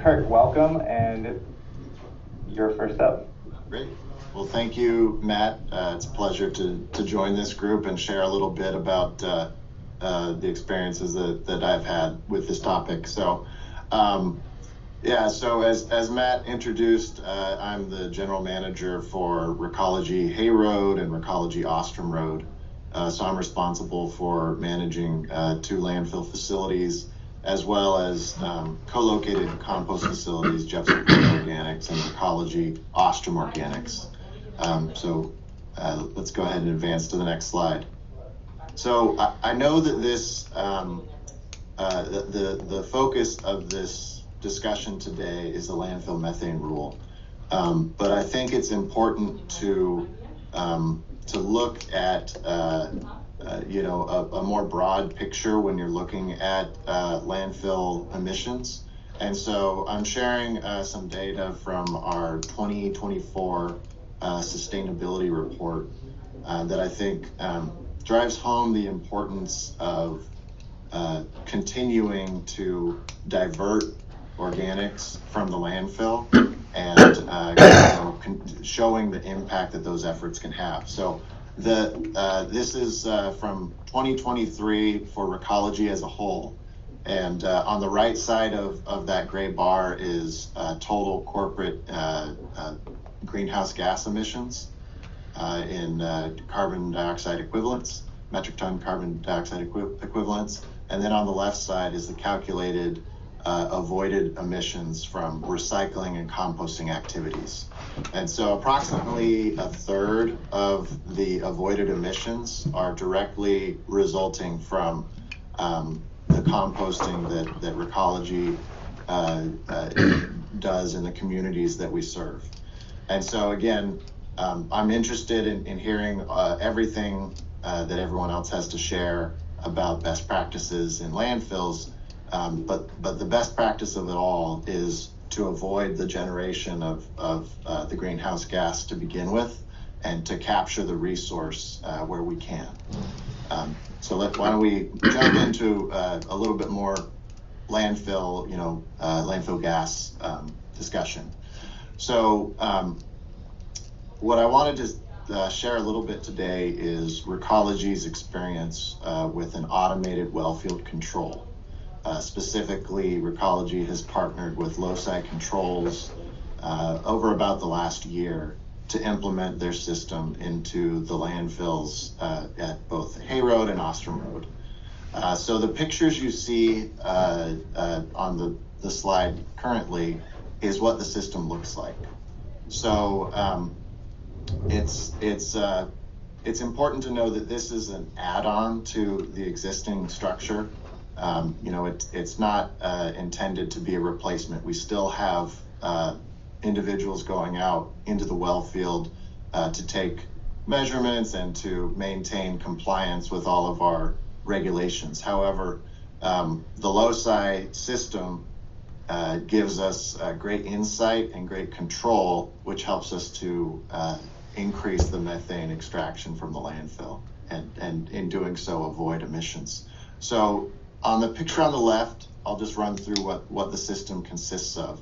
Kirk, welcome, and you're first up. Great. Well, thank you, Matt. It's a pleasure to join this group and share a little bit about the experiences that I've had with this topic. So, so as Matt introduced, I'm the general manager for Recology Hay Road and Recology Ostrom Road. So I'm responsible for managing two landfill facilities, as well as co-located compost facilities, Jefferson Organics and Recology Ostrom Organics. Let's go ahead and advance to the next slide. So I know that this, the focus of this discussion today is the landfill methane rule, but I think it's important to look at a more broad picture when you're looking at landfill emissions. And so I'm sharing some data from our 2024 sustainability report that I think drives home the importance of continuing to divert organics from the landfill and showing the impact that those efforts can have. So this is from 2023 for Recology as a whole. And on the right side of that gray bar is total corporate greenhouse gas emissions in carbon dioxide equivalents, metric ton carbon dioxide equivalents. And then on the left side is the calculated avoided emissions from recycling and composting activities. And so approximately a third of the avoided emissions are directly resulting from the composting that Recology does in the communities that we serve. And so again, I'm interested in hearing everything that everyone else has to share about best practices in landfills. But the best practice of it all is to avoid the generation of the greenhouse gas to begin with, and to capture the resource where we can. Why don't we jump into a little bit more landfill, landfill gas discussion. So what I wanted to share a little bit today is Recology's experience with an automated well field control. Specifically, Recology has partnered with Loci Controls over about the last year to implement their system into the landfills at both Hay Road and Ostrom Road. So the pictures you see on the slide currently is what the system looks like. So it's important to know that this is an add-on to the existing structure. It's not intended to be a replacement. We still have individuals going out into the well field to take measurements and to maintain compliance with all of our regulations. However, the Loci system gives us great insight and great control, which helps us to increase the methane extraction from the landfill, and in doing so avoid emissions. So on the picture on the left, I'll just run through what the system consists of.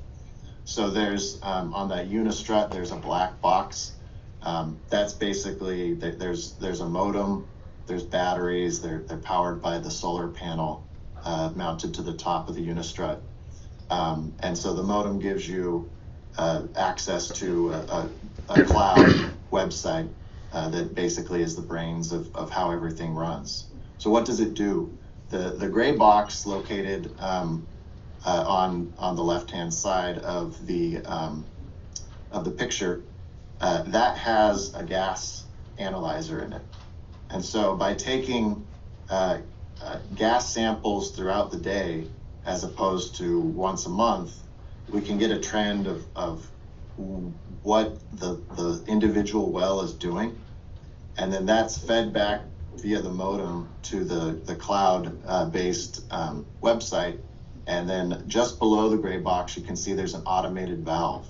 So there's on that unistrut, there's a black box. That's basically, there's a modem, there's batteries, they're powered by the solar panel mounted to the top of the unistrut. And so the modem gives you access to a cloud website that basically is the brains of how everything runs. So what does it do? The gray box located on the left-hand side of the picture, that has a gas analyzer in it. And so by taking gas samples throughout the day, as opposed to once a month, we can get a trend of what the individual well is doing. And then that's fed back via the modem to the cloud-based website. And then just below the gray box, you can see there's an automated valve.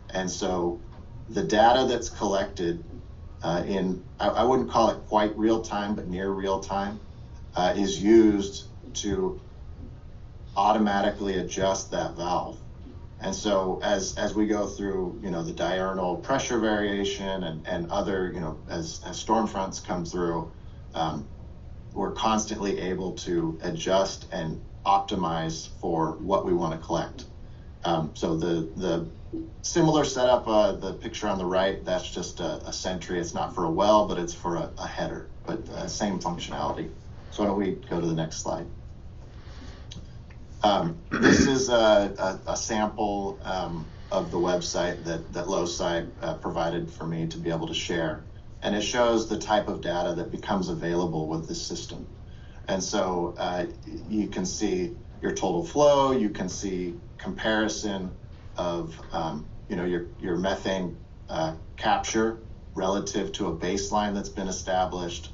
And so the data that's collected I wouldn't call it quite real time, but near real time, is used to automatically adjust that valve. And so as we go through, the diurnal pressure variation and other, as storm fronts come through, we're constantly able to adjust and optimize for what we want to collect. So the similar setup, the picture on the right, that's just a sentry. It's not for a well, but it's for a header, but same functionality. So why don't we go to the next slide? This is a sample of the website that LOSI provided for me to be able to share. And it shows the type of data that becomes available with this system. And so you can see your total flow, you can see comparison of your methane capture relative to a baseline that's been established,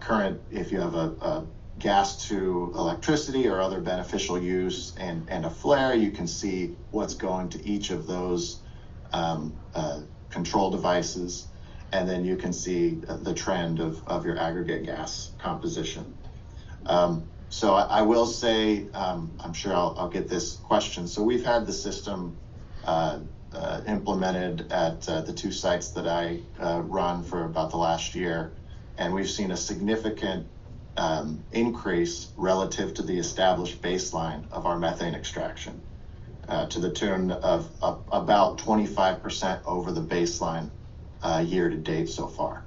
current, if you have a gas to electricity or other beneficial use, and a flare, you can see what's going to each of those control devices, and then you can see the trend of your aggregate gas composition. So I will say, I'm sure I'll get this question. So we've had the system implemented at the 2 sites that I run for about the last year, and we've seen a significant increase relative to the established baseline of our methane extraction, to the tune of about 25% over the baseline year to date so far.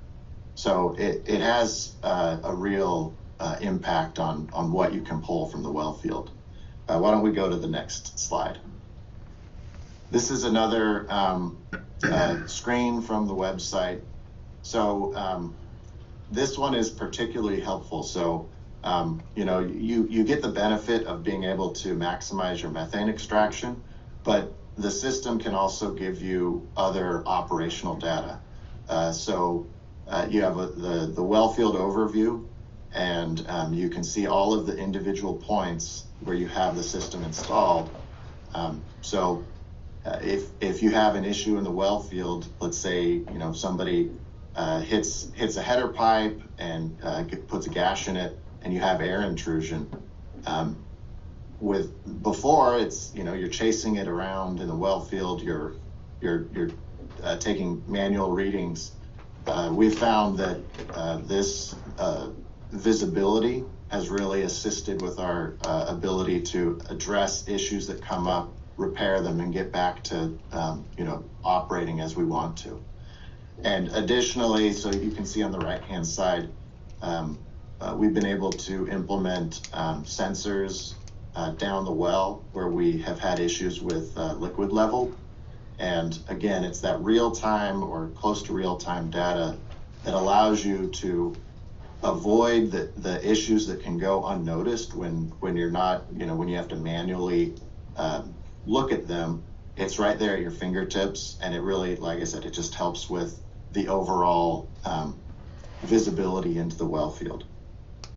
So it has a real impact on what you can pull from the well field. Why don't we go to the next slide? This is another screen from the website. So this one is particularly helpful. So, you get the benefit of being able to maximize your methane extraction, but the system can also give you other operational data. So you have the well field overview, and you can see all of the individual points where you have the system installed. So if you have an issue in the well field, let's say somebody hits a header pipe and puts a gash in it, and you have air intrusion. Before it's you're chasing it around in the well field, you're taking manual readings. We've found that this visibility has really assisted with our ability to address issues that come up, repair them, and get back to operating as we want to. And additionally, so you can see on the right-hand side, we've been able to implement sensors down the well where we have had issues with liquid level. And again, it's that real-time or close to real-time data that allows you to avoid the issues that can go unnoticed when you're not, when you have to manually look at them. It's right there at your fingertips, and it really, like I said, it just helps with the overall visibility into the well field.